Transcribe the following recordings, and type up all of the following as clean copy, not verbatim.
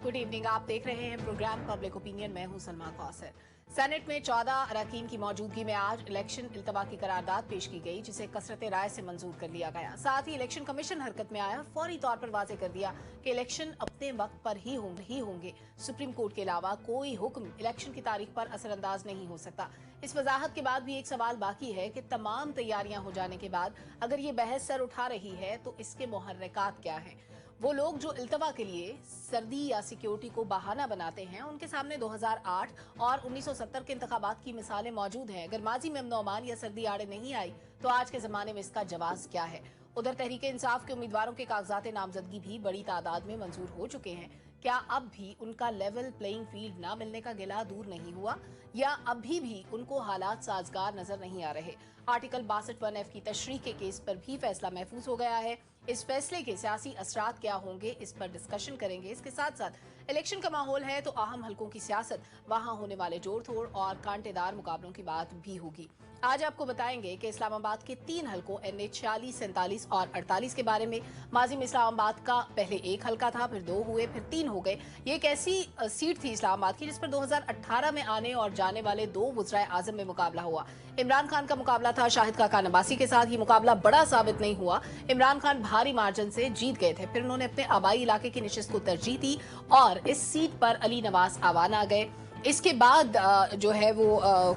Good evening. आप देख रहे हैं प्रोग्राम पब्लिक ओपिनियन। मैं हूं सलमा कौसर। सेनेट में 14 अरकान की मौजूदगी में आज इलेक्शन इल्तवा की करारदाद पेश की गई, जिसे कसरत राय से मंजूर कर लिया गया। साथ ही इलेक्शन कमीशन हरकत में आया और फौरी तौर पर वाजे कर दिया कि इलेक्शन अपने वक्त पर ही होंगे। सुप्रीम कोर्ट के अलावा कोई हुक्म इलेक्शन की तारीख पर असरअंदाज नहीं हो सकता। इस वजाहत के बाद भी एक सवाल बाकी है कि तमाम तैयारियां हो जाने के बाद अगर ये बहस सर उठा रही है तो इसके मुहर्रिकात क्या हैं? वो लोग जो इल्तवा के लिए सर्दी या सिक्योरिटी को बहाना बनाते हैं, उनके सामने 2008 और 1970 के इंतखाबात की मिसालें मौजूद हैं। अगर माजी में अमन या सर्दी आड़े नहीं आई तो आज के जमाने में इसका जवाब क्या है? उधर तहरीके इंसाफ के उम्मीदवारों के कागजात नामजदगी भी बड़ी तादाद में मंजूर हो चुके हैं। क्या अब भी उनका लेवल प्लेइंग फील्ड ना मिलने का गिला दूर नहीं हुआ, या अभी भी उनको हालात साजगार नजर नहीं आ रहे? आर्टिकल 62(1)F की तशरीह के केस पर भी फैसला महफूज हो गया है। इस फैसले के सियासी असरात क्या होंगे, इस पर डिस्कशन करेंगे। इसके साथ साथ इलेक्शन का माहौल है तो अहम हलकों की सियासत, वहां होने वाले जोड़ तोड़ और कांटेदार मुकाबलों की बात भी होगी। आज आपको बताएंगे कि इस्लामाबाद के 3 हलकों NH 46, 47 और 48 के बारे में। माजी में इस्लामाबाद का पहले 1 हलका था, फिर 2 हुए, फिर 3 हो गए। ये एक ऐसी सीट थी इस्लामाबाद की जिस पर 2018 में आने और जाने वाले 2 वज़राए आज़म में मुकाबला हुआ। इमरान खान का मुकाबला था शाहिद खान अब्बासी के साथ। ये मुकाबला बड़ा साबित नहीं हुआ। इमरान खान भारी मार्जिन से जीत गए थे। फिर उन्होंने अपने आबाई इलाके की नशिस्त को तरजीह दी और इस सीट पर अली नवाज आवान आ गए। इसके बाद जो है वो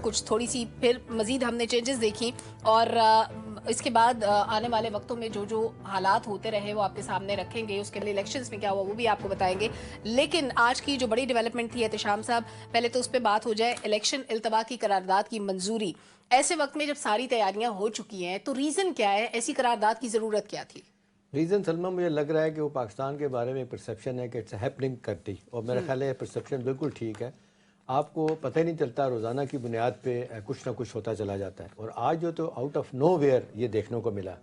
कुछ थोड़ी सी फिर मजीद हमने चेंजेस देखी और इसके बाद आने वाले वक्तों में जो हालात होते रहे वो आपके सामने रखेंगे। उसके लिए इलेक्शंस में क्या हुआ वो भी आपको बताएंगे। लेकिन आज की जो बड़ी डेवलपमेंट थी एहतशाम साहब, पहले तो उस पर बात हो जाए। इलेक्शन इल्तवा की करारदाद की मंजूरी ऐसे वक्त में जब सारी तैयारियां हो चुकी हैं, तो रीज़न क्या है? ऐसी करारदाद की ज़रूरत क्या थी? रीज़न सलमा, मुझे लग रहा है कि वो पाकिस्तान के बारे में परसेप्शन है कि इट्स हैपनिंग करती, और मेरा ख्याल है परसेप्शन बिल्कुल ठीक है। आपको पता ही नहीं चलता, रोज़ाना की बुनियाद पे कुछ ना कुछ होता चला जाता है। और आज जो तो आउट ऑफ नो वेयर ये देखने को मिला।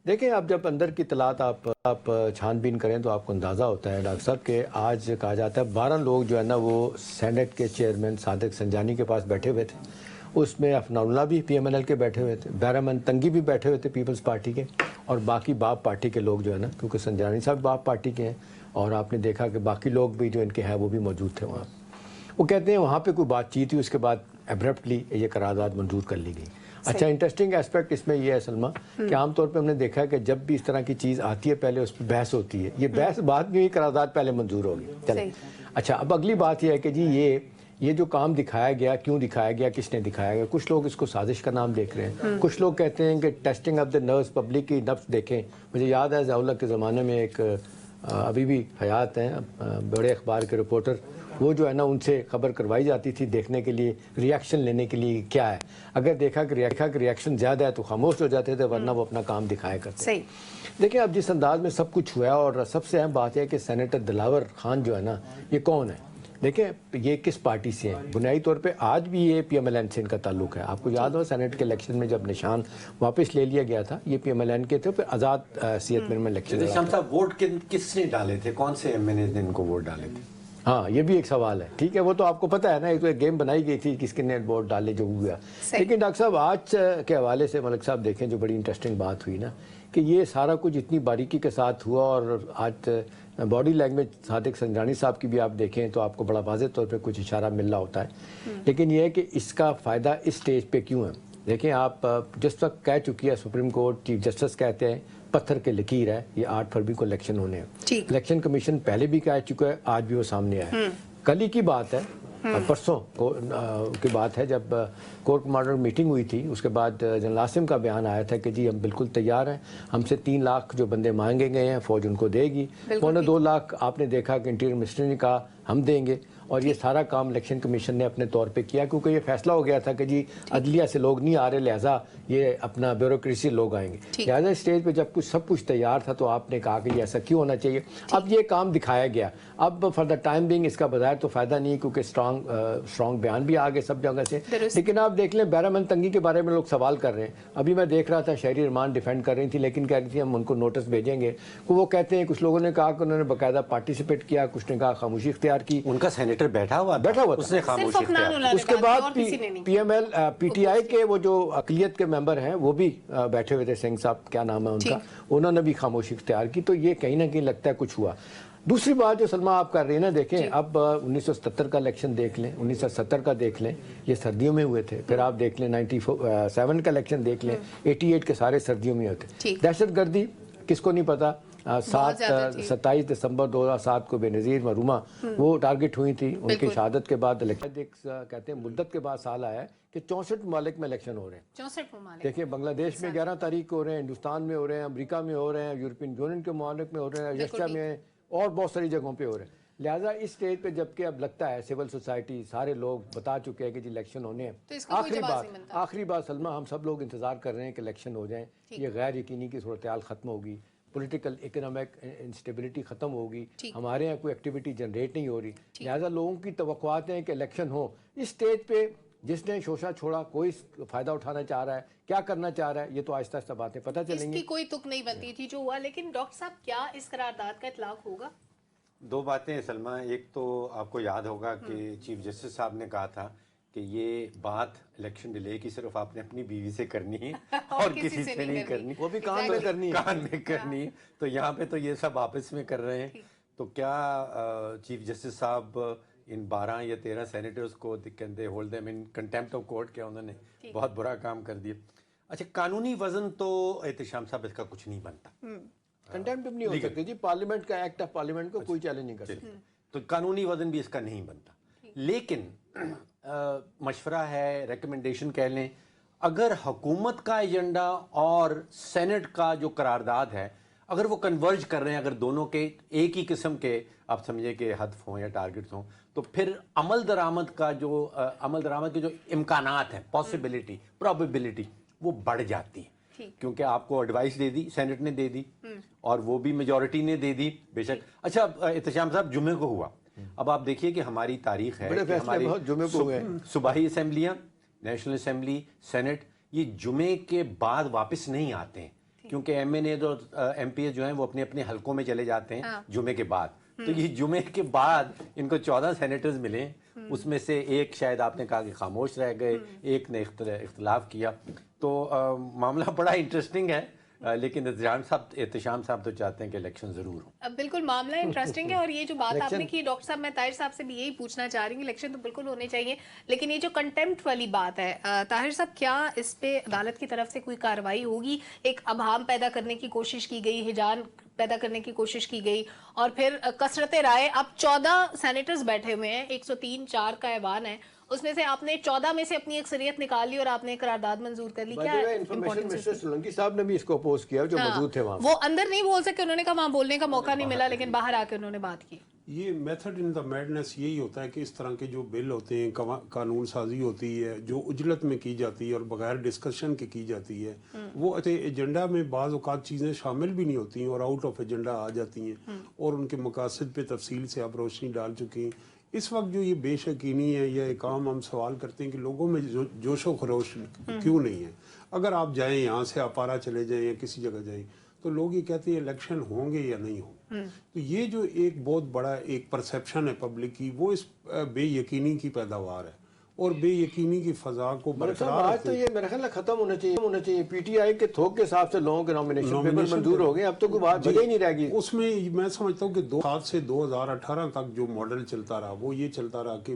देखें, आप जब अंदर की तलात आप छानबीन करें तो आपको अंदाज़ा होता है डॉक्टर साहब के आज कहा जाता है 12 लोग जो है ना वो सेनेट के चेयरमैन सादिक संजानी के पास बैठे हुए थे। उसमें अफनाउल्लाह भी PMNL के बैठे हुए थे, बैरामन तंगी भी बैठे हुए थे पीपल्स पार्टी के, और बाकी बाप पार्टी के लोग जो है ना, क्योंकि संजानी साहब बाप पार्टी के हैं, और आपने देखा कि बाकी लोग भी जो इनके हैं वो भी मौजूद थे वहाँ। वो कहते हैं वहाँ पे कोई बातचीत हुई, उसके बाद एब्रप्टली ये करारदाद मंजूर कर ली गई। अच्छा, इंटरेस्टिंग एस्पेक्ट इसमें ये है सलमा कि आमतौर पे हमने देखा है कि जब भी इस तरह की चीज़ आती है पहले उस पर बहस होती है। ये बहस बाद में, ये करारदाद पहले मंजूर होगी। चले, अच्छा, अब अगली बात यह है कि जी ये जो काम दिखाया गया, क्यों दिखाया गया, किसने दिखाया गया? कुछ लोग इसको साजिश का नाम देख रहे हैं, कुछ लोग कहते हैं कि testing of the nerves, public की नब्ज देखें। मुझे याद है ज़िया-उल-हक के ज़माने में एक अभी भी हयात हैं बड़े अखबार के रिपोर्टर, वो जो है ना उनसे खबर करवाई जाती थी देखने के लिए, रिएक्शन लेने के लिए क्या है। अगर देखा कि रिएक्शन ज़्यादा है तो खामोश हो जाते थे, वरना वो अपना काम दिखाया करते। सही। देखिए, अब जिस अंदाज में सब कुछ हुआ, और सबसे अहम बात है कि सेनेटर दिलावर खान जो है ना, ये कौन है? देखिए, ये किस पार्टी से हैं? बुनियादी तौर पे आज भी ये PMLN से इनका ताल्लुक है। आपको याद हो सेनेट के इलेक्शन में जब निशान वापस ले लिया गया था, ये PMLN के थे, फिर आज़ाद सियत में इलेक्शन। वोट किसने डाले थे? कौन से MNA ने इनको वोट डाले थे? हाँ, ये भी एक सवाल है। ठीक है, वो तो आपको पता है ना, एक तो एक गेम बनाई गई थी किसके ने वोट डाले जो हुआ। लेकिन डॉक्टर साहब, आज के हवाले से मलिक साहब देखें, जो बड़ी इंटरेस्टिंग बात हुई ना कि ये सारा कुछ इतनी बारीकी के साथ हुआ, और आज बॉडी लैंग्वेज सादिक संजानी साहब की भी आप देखें तो आपको बड़ा वाज़ेह तौर पे कुछ इशारा मिल रहा होता है। लेकिन ये है कि इसका फ़ायदा इस स्टेज पे क्यों है? देखें, आप जिस वक्त कह चुकी है सुप्रीम कोर्ट, चीफ जस्टिस कहते हैं पत्थर के लकीर है, ये 8 फरवरी को इलेक्शन होने हैं। इलेक्शन कमीशन पहले भी कह चुका है, आज भी वो सामने आया। कल ही की बात है, परसों की बात है, जब कोर्ट कमांडर मीटिंग हुई थी, उसके बाद जनरल आसिम का बयान आया था कि जी हम बिल्कुल तैयार हैं, हमसे 3 लाख जो बंदे मांगे गए हैं फौज उनको देगी। 2.25 लाख आपने देखा कि इंटीरियर मिनिस्टर ने कहा हम देंगे, और ये सारा काम इलेक्शन कमीशन ने अपने तौर पे किया, क्योंकि ये फैसला हो गया था कि जी अदलिया से लोग नहीं आ रहे, लिहाजा ये अपना ब्यूरोक्रेसी लोग आएंगे। लिहाजा स्टेज पे जब कुछ सब कुछ तैयार था तो आपने कहा कि ऐसा क्यों होना चाहिए। अब ये काम दिखाया गया। अब फॉर द टाइम बिंग इसका बजाय तो फ़ायदा नहीं, क्योंकि स्ट्रॉन्ग बयान भी आ गए सब जगह से। लेकिन आप देख लें, बैरामन तंगी के बारे में लोग सवाल कर रहे हैं। अभी मैं देख रहा था शहरी रमान डिफेंड कर रही थी, लेकिन कह रही थी हम उनको नोटिस भेजेंगे। वो कहते हैं, कुछ लोगों ने कहा कि उन्होंने बाकायदा पार्टिसिपेट किया, कुछ ने कहा खामोशी इख्तियार की। उनका सेनेटर बैठा हुआ उसने खामोशी इख्तियार। उसके बाद PML PTI के वो जो अकलियत के मेंबर हैं वो भी बैठे हुए थे, सिंह साहब क्या नाम है उनका, उन्होंने भी खामोशी इख्तियार की। तो ये कहीं ना कहीं लगता है कुछ हुआ। दूसरी बात जो सलमा आप कर रही है ना, देखें अब 1977 का इलेक्शन देख लें, 1970 का देख लें, ये सर्दियों में हुए थे। फिर आप देख लें 97 का इलेक्शन देख लें, 88 के सारे सर्दियों में होते। दहशतगर्दी किसको नहीं पता, 27 दिसंबर 2007 को बेनज़ीर मरूमा वो टारगेट हुई थी, उनकी शहादत के बाद कहते हैं मुद्दत के बाद साल आया है कि 64 ममालिक में इलेक्शन हो रहे हैं। 64 ममालिक देखिए, बांग्लादेश में 11 तारीख को हो रहे हैं, हिंदुस्तान में हो रहे हैं, अमेरिका में हो रहे हैं, यूरोपियन यूनियन के ममालिक में हो रहे हैं, रशिया में और बहुत सारी जगहों पे हो रहे हैं। लिहाजा इस स्टेज पे जबकि अब लगता है सिविल सोसाइटी सारे लोग बता चुके हैं कि जी इलेक्शन होने हैं, तो आखिरी बात सलमा हम सब लोग इंतजार कर रहे हैं कि इलेक्शन हो जाएं, ये गैर यकीनी की सूरत हाल खत्म होगी, पॉलिटिकल इकोनॉमिक इंस्टेबिलिटी खत्म होगी, हमारे यहाँ कोई एक्टिविटी जनरेट नहीं हो रही। लिहाजा लोगों की तवक्कुआत हैं कि इलेक्शन हो। इस स्टेज पे जिसने शोशा छोड़ा, कोई फायदा उठाना चाह रहा है, क्या करना चाह रहा है, ये तो आहिस्ता आहिस्ता बातें पता चलेंगी। इसकी कोई तुक नहीं बनती थी जो हुआ। लेकिन डॉक्टर साहब, क्या इस करारदाद का इतलाक होगा? दो बातें हैं सलमा। एक तो आपको याद होगा कि चीफ जस्टिस साहब ने कहा था कि ये बात इलेक्शन डिले की सिर्फ आपने अपनी बीवी से करनी है और किसी से नहीं करनी, वो भी कान में करनी है, कान में करनी है। तो यहाँ पे तो ये सब आपस में कर रहे हैं। तो क्या चीफ जस्टिस साहब इन 12 या 13 सेनेटर्स को कहते hold them in contempt of court, क्या उन्होंने बहुत बुरा काम कर दिया। अच्छा, कानूनी वजन तो एहतशाम साहब इसका कुछ नहीं बनता, कंटेम्प्ट नहीं हो सकती जी, पार्लियामेंट का एक्ट ऑफ पार्लियामेंट को कोई चैलेंज नहीं कर सकता, तो कानूनी वजन भी इसका नहीं बनता। लेकिन मशवरा है, रिकमेंडेशन कह लें, अगर हुकूमत का एजेंडा और सेनेट का जो करारदाद है, अगर वो कन्वर्ज कर रहे हैं, अगर दोनों के एक ही किस्म के आप समझे कि हदफ हों या टारगेट्स हों, तो फिर अमल दरामद के जो इम्कानात हैं, पॉसिबिलिटी, प्रोबेबिलिटी, वो बढ़ जाती है। क्योंकि आपको एडवाइस दे दी, सेनेट ने दे दी और वो भी मेजॉरिटी ने दे दी बेशक। अच्छा, एहतशाम साहब, जुमे को हुआ। अब आप देखिए कि हमारी तारीख है कि हमारी सूबाई असेंबलियां, नेशनल असेंबली, सेनेट, ये जुमे के बाद वापस नहीं आते हैं, क्योंकि एमएनए और एमपीए जो हैं वो अपने अपने हलकों में चले जाते हैं जुमे के बाद। तो ये जुमे के बाद इनको 14 सेनेटर्स मिले, उसमें से एक शायद आपने कहा कि खामोश रह गए, एक ने इख्तलाफ किया। तो मामला बड़ा इंटरेस्टिंग है, लेकिन एहतशाम साहब तो चाहते हैं कि इलेक्शन जरूर हो। अब बिल्कुल मामला इंटरेस्टिंग है। और ये जो बात आपने की डॉक्टर साहब, मैं ताहिर साहब से भी यही पूछना चाह रही हूँ, इलेक्शन तो बिल्कुल होने चाहिए, लेकिन ये जो कंटेम्प्ट वाली बात है, ताहिर साहब, क्या इस पे अदालत की तरफ से कोई कार्रवाई होगी? एक अभाम पैदा करने की कोशिश की गई, हिजान पैदा करने की कोशिश की गई, और फिर कसरत राय। अब 14 सेनेटर्स बैठे हुए हैं, 103-4 का ऐवान है, उसमें से आपने 14 में से अपनी अक्सरियत निकाल ली और आपने करारदाद मंजूर कर ली। क्या मिनिस्टर सोलंकी साहब ने भी इसको अपोज किया, जो मौजूद थे वहाँ। वो अंदर नहीं बोल सके, उन्होंने कहा वहाँ बोलने का मौका नहीं मिला, लेकिन बाहर आके उन्होंने बात की। ये मेथड इन द मैडनेस यही होता है कि इस तरह के जो बिल होते हैं, कानून साजी होती है जो उजलत में की जाती है और बगैर डिस्कशन के की जाती है, वो एजेंडा में बाज़ औक़ात चीज़ें शामिल भी नहीं होती हैं और आउट ऑफ एजेंडा आ जाती हैं और उनके मकासद पे तफसील से आप रोशनी डाल चुके हैं। इस वक्त जो ये बेशकीनी है या एक आम हम सवाल करते हैं कि लोगों में जोशो खरोश क्यों नहीं है। अगर आप जाएँ यहाँ से अपारा चले जाएँ या किसी जगह जाएँ, तो लोग ये कहते हैं इलेक्शन होंगे या नहीं होंगे। तो ये जो एक बहुत बड़ा एक परसेप्शन है पब्लिक की, वो इस बेयकीनी की पैदावार है और बेयकीनी की फजा को बरकरार। आज तो ये मेरा ख्याल है खत्म होना चाहिए। पीटीआई के थोक के हिसाब से लोगों के नॉमिनेशन पेपर मंजूर हो गए, अब तो कोई बात जगह ही नहीं रहेगी उसमें। मैं समझता हूँ कि 2007 से 2018 तक जो मॉडल चलता रहा, वो ये चलता रहा कि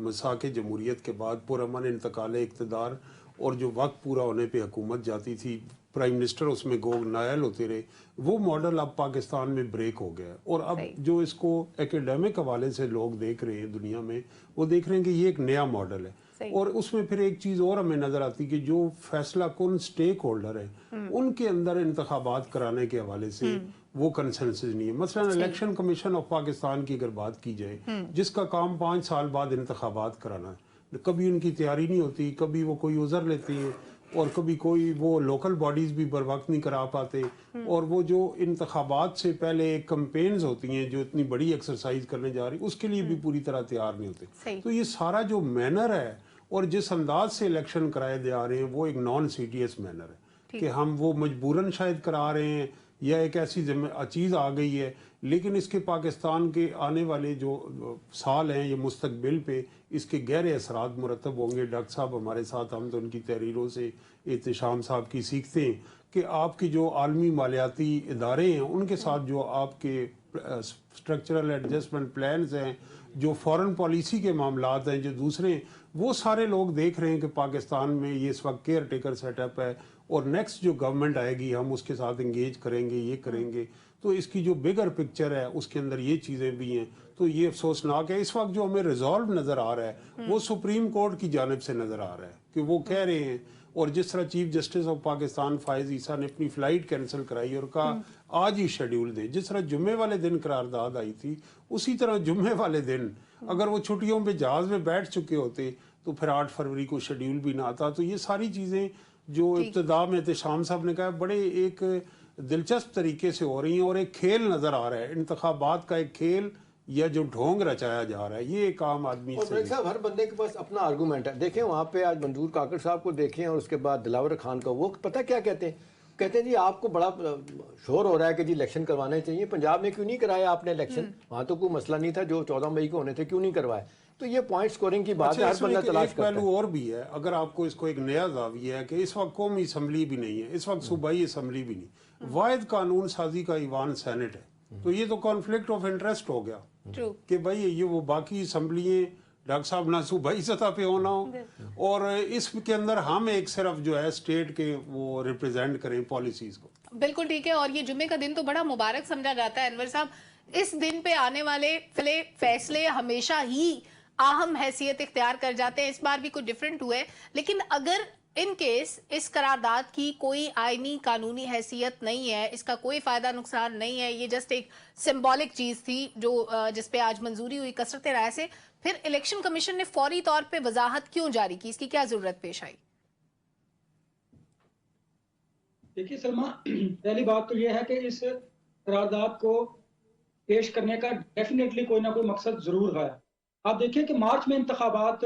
मसाके जमहूरियत के बाद पुरअमन इंतकाल इक़्तिदार और जो वक्त पूरा होने पे हुकूमत जाती थी, प्राइम मिनिस्टर उसमें गोग नायल होते रहे, वो मॉडल अब पाकिस्तान में ब्रेक हो गया। और अब जो इसको एकेडमिक हवाले से लोग देख रहे हैं दुनिया में, वो देख रहे हैं कि ये एक नया मॉडल है। और उसमें फिर एक चीज़ और हमें नज़र आती कि जो फैसला कौन स्टेक होल्डर है, उनके अंदर इंतखाबात कराने के हवाले से वो कंसेंसस नहीं है। मसलन इलेक्शन कमीशन ऑफ पाकिस्तान की अगर बात की जाए, जिसका काम 5 साल बाद इंतखाबात कराना है, कभी उनकी तैयारी नहीं होती, कभी वो कोई उज़र लेती हैं और कभी कोई वो लोकल बॉडीज़ भी बर वक्त नहीं करा पाते। और वो जो इंतखाबात से पहले एक कैंपेन्स होती हैं जो इतनी बड़ी एक्सरसाइज करने जा रही, उसके लिए भी पूरी तरह तैयार नहीं होते। तो ये सारा जो मैनर है और जिस अंदाज से इलेक्शन कराए जा रहे हैं, वो एक नॉन सीरियस मैनर है कि हम वो मजबूरन शायद करा रहे हैं या एक ऐसी चीज़ आ गई है। लेकिन इसके पाकिस्तान के आने वाले जो साल हैं, ये मुस्तकबिल पे इसके गहरे असरात मुरतब होंगे। डॉक्टर साहब हमारे साथ, हम तो उनकी तहरीरों से, एहतशाम साहब की सीखते हैं कि आपकी जो आलमी मालियाती इदारे हैं, उनके साथ जो आपके स्ट्रक्चरल एडजस्टमेंट प्लान्स हैं, जो फॉरेन पॉलिसी के मामलात हैं, जो दूसरे, वो सारे लोग देख रहे हैं कि पाकिस्तान में ये इस वक्त केयर टेकर सेटअप है और नेक्स्ट जो गवर्नमेंट आएगी हम उसके साथ इंगेज करेंगे, ये करेंगे। तो इसकी जो बिगर पिक्चर है उसके अंदर ये चीज़ें भी हैं। तो ये अफसोसनाक है। इस वक्त जो हमें रिजॉल्व नज़र आ रहा है वो सुप्रीम कोर्ट की जानिब से नज़र आ रहा है कि वो कह रहे हैं, और जिस तरह चीफ जस्टिस ऑफ पाकिस्तान फायज ईसा ने अपनी फ्लाइट कैंसिल कराई और कहा आज ही शेड्यूल दे, जिस तरह जुम्मे वाले दिन करारदाद आई थी उसी तरह जुम्मे वाले दिन अगर वो छुट्टियों पे जहाज में बैठ चुके होते तो फिर 8 फरवरी को शेड्यूल भी ना आता। तो ये सारी चीज़ें जो इब्तिदा में शाम साहब ने कहा बड़े एक दिलचस्प तरीके से हो रही हैं और एक खेल नज़र आ रहा है, इंतखाबात का एक खेल या जो ढोंग रचाया जा रहा है, ये एक आम आदमी और से साहब हर बंदे के पास अपना आर्गूमेंट है। देखें वहाँ पे आज मंजूर काकड़ साहब को देखें और उसके बाद दिलावर खान का, वो पता क्या कहते हैं, कहते हैं जी आपको बड़ा शोर हो रहा है कि जी इलेक्शन करवाने चाहिए, पंजाब में क्यों नहीं कराया आपने इलेक्शन, वहाँ तो कोई मसला नहीं था, जो 14 मई को होने थे क्यों नहीं करवाए। तो ये पॉइंट स्कोरिंग की बात है, हर बंदा तलाश करता है। पहलू और भी है, अगर आपको इसको एक नया जाविया है कि इस वक्त कौमी असम्बली भी नहीं है, इस वक्त सूबाई असम्बली भी नहीं, वाहिद कानून साजी का ईवान सेनेट है, तो ये तो कॉन्फ्लिक्ट ऑफ इंटरेस्ट हो गया कि भाई ये वो बाकी असम्बलियाँ डॉक्टर साहब ना सूबाई सतह पे होना हो और इसके अंदर हम एक सिर्फ जो है स्टेट के वो रिप्रेजेंट करें पॉलिसीज को। बिल्कुल ठीक है। और ये जुम्मे का दिन तो बड़ा मुबारक समझा जाता है अनवर साहब। इस दिन पे आने वाले फैसले हमेशा ही अहम हैसियत इख्तियार कर जाते हैं। इस बार भी कुछ डिफरेंट हुए, लेकिन अगर इन केस इस करारदाद की कोई आईनी कानूनी हैसियत नहीं है, इसका कोई फायदा नुकसान नहीं है, ये जस्ट एक सिंबॉलिक चीज थी जो जिस पे आज मंजूरी हुई कसरत राय से, फिर इलेक्शन कमीशन ने फौरी तौर पे वजाहत क्यों जारी की, इसकी क्या जरूरत पेश आई? देखिए सलमा, पहली बात तो यह है कि इस करारदाद को पेश करने का डेफिनेटली कोई ना कोई मकसद जरूर है। आप देखिए कि मार्च में इंतखाबात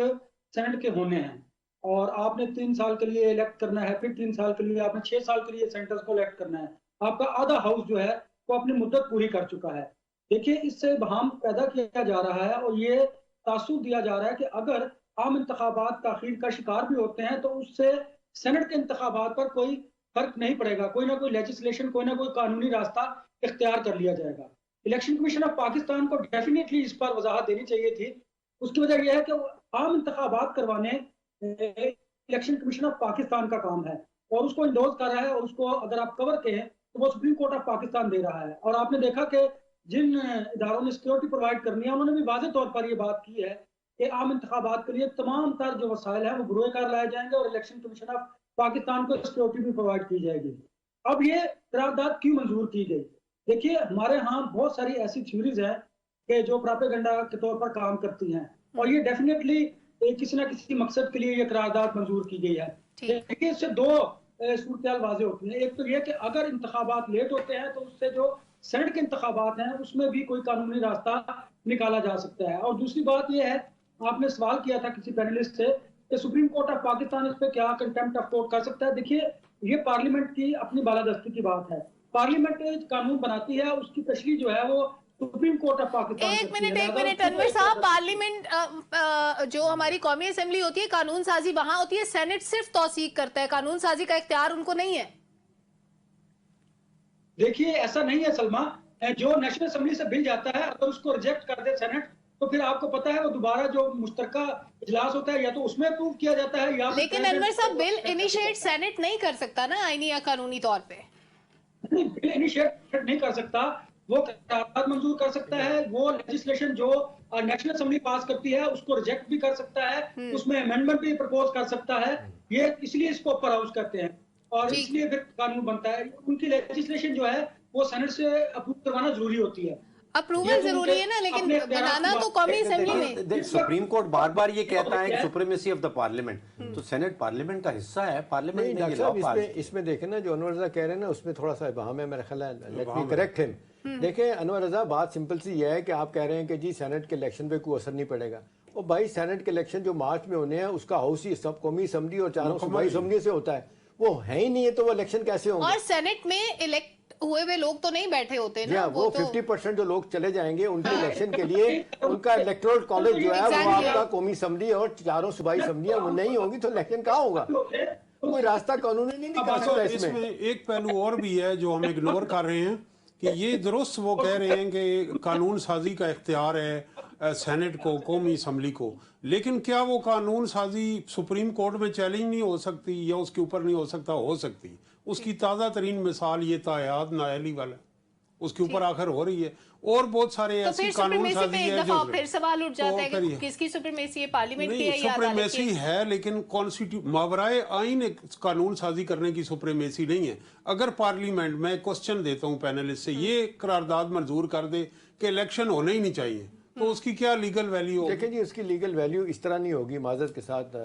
सेनेट के होने हैं और आपने 3 साल के लिए इलेक्ट करना है, फिर 3 साल के लिए आपने 6 साल के लिए सेंटर्स को इलेक्ट करना है। आपका आधा हाउस जो है वो अपनी मुद्दत पूरी कर चुका है। देखिए इससे बहाम पैदा किया जा रहा है और ये तासुब दिया जा रहा है कि अगर आम इंतखाबात ताखीर का शिकार भी होते हैं तो उससे सेनेट के इंतखाबात पर कोई फर्क नहीं पड़ेगा, कोई ना कोई लेजिस्लेशन, कोई ना कोई कानूनी रास्ता इख्तियार कर लिया जाएगा। इलेक्शन कमीशन ऑफ पाकिस्तान को डेफिनेटली इस पर वजाहत देनी चाहिए थी। उसकी वजह यह है कि आम इंतखाबात करवाने इलेक्शन कमीशन ऑफ पाकिस्तान का काम है और उसको इंडोर्स कर रहा है और उसको अगर आप कवर करें तो वो सुप्रीम कोर्ट ऑफ पाकिस्तान दे रहा है। और आपने देखा कि जिन इदारों ने सिक्योरिटी प्रोवाइड करनी है उन्होंने भी वाज़ेह तौर पर ये बात की है कि आम इंतखाबात के लिए तमाम तर जो वसाइल हैं वो बुरोए कार लाए जाएंगे और इलेक्शन कमीशन ऑफ पाकिस्तान को सिक्योरिटी भी प्रोवाइड की जाएगी। अब ये करारदाद क्यों मंजूर की गई? देखिए हमारे यहाँ बहुत सारी ऐसी थ्योरीज हैं कि जो प्रोपेगेंडा के तौर पर काम करती हैं और ये डेफिनेटली किसी ना किसी मकसद के लिए ये करारदाद मंजूर की गई है। देखिए इससे दो सूरत वाज़ेह होती है। एक तो ये कि अगर इंतखाबात लेट होते हैं तो उससे जो सेनेट के इंतखाबात हैं उसमें भी कोई कानूनी रास्ता निकाला जा सकता है। और दूसरी बात यह है, आपने सवाल किया था किसी पैनलिस्ट से कि सुप्रीम कोर्ट ऑफ पाकिस्तान इस पे क्या कंटेम्प्ट ऑफ कोर्ट कर सकता है। देखिए ये पार्लियामेंट की अपनी बालादस्ती की बात है। पार्लियामेंट कानून बनाती है, उसकी तशरीह जो है वो सुप्रीम कोर्ट ऑफ पाकिस्तान। एक मिनट अनवर साहब, पार्लियामेंट जो हमारी कौमी असेंबली होती है कानून साजी वहां होती है, सेनेट सिर्फ तौसीक करता है, कानून साजी का इख्तियार उनको नहीं है। देखिए ऐसा नहीं है सलमा, जो नेशनल असेंबली से बिल जाता है अगर उसको रिजेक्ट कर दे सेनेट तो फिर आपको पता है वो दोबारा जो मुश्तरका इजलास होता है या तो उसमें अप्रूव किया जाता है या लेकिन अनवर साहब बिल इनिशिएट सेनेट नहीं कर सकता ना आईनी या कानूनी तौर पे। बिल इनिशिएट नहीं कर सकता, वो करारदाद मंजूर कर सकता है, वो लेजिस्लेशन जो नेशनल असेंबली पास करती है उसको रिजेक्ट भी कर सकता है, उसमें अमेंडमेंट भी प्रपोज कर सकता है। ये इसलिए इसको अपर हाउस करते हैं और इसलिए फिर कानून बनता है। उनकी लेजिस्लेशन जो है वो सेनेट से अप्रूव करवाना जरूरी होती है। अप्रूवल जरूरी है ना, लेकिन बनाना तो कौमी असेंबली में। सुप्रीम कोर्ट बार बार ये कहता है कि सुप्रीमेसी ऑफ द पार्लियामेंट, तो सेनेट पार्लियामेंट का हिस्सा है, पार्लियामेंट ने ये लॉ पास। इसमें देखें ना जो अनवर रजा कह रहे हैं ना उसमें थोड़ा सा इबाहम है, मेरा ख्याल है, लेट मी करेक्ट हिम। देखें अनवर रजा, बात सिंपल सी ये है कि आप कह रहे हैं कि जी सेनेट के इलेक्शन पे कोई असर नहीं पड़ेगा। और भाई सेनेट के इलेक्शन जो मार्च में होने हैं उसका हाउस ही सब कौमी असेंबली और चारों सूबाई असेंबली से होता है, वो है ही नहीं है तो वो इलेक्शन कैसे होंगे? और सेनेट में इलेक्ट हुए हुए लोग तो नहीं बैठे होते ना, वो 50% जो लोग चले जाएंगे उनके इलेक्शन के लिए उनका इलेक्टोरल कॉलेज जो है वो आपका कौमी असेंबली और चारों सूबाई असेंबलियां वो नहीं होगी तो इलेक्शन कहाँ होगा? कोई रास्ता कानूनी नहीं निकाल सकता। इसमें एक पहलू और भी है जो हम इग्नोर कर रहे हैं کہ یہ درست وہ کہہ رہے ہیں کہ قانون سازی کا اختیار ہے سینٹ کو، قومی اسمبلی کو، لیکن کیا وہ قانون سازی سپریم کورٹ میں چیلنج نہیں ہو سکتی یا اس کے اوپر نہیں ہو سکتا؟ ہو سکتی. اس کی تازہ ترین مثال یہ تایاد نااہلی والا، اس کے اوپر آخر ہو رہی ہے، اور بہت سارے ایسی قانون سازی ہے جو پھر سوال اٹھ جاتا ہے کہ کس کی سپریمیسی ہے، پارلیمنٹ کی ہے یا عدالت کی؟ سپریمیسی ہے، لیکن ماورائے آئین قانون سازی کرنے کی سپریمیسی نہیں ہے. اگر پارلیمنٹ، میں کوسچن دیتا ہوں پینلسٹ سے، یہ قرارداد منظور کر دے کہ الیکشن ہونے ہی نہیں چاہیے، تو اس کی کیا لیگل ویلیو ہوگی؟ دیکھیں جی، اس کی لیگل ویلیو اس طرح نہیں ہوگی. معذرت کے ساتھ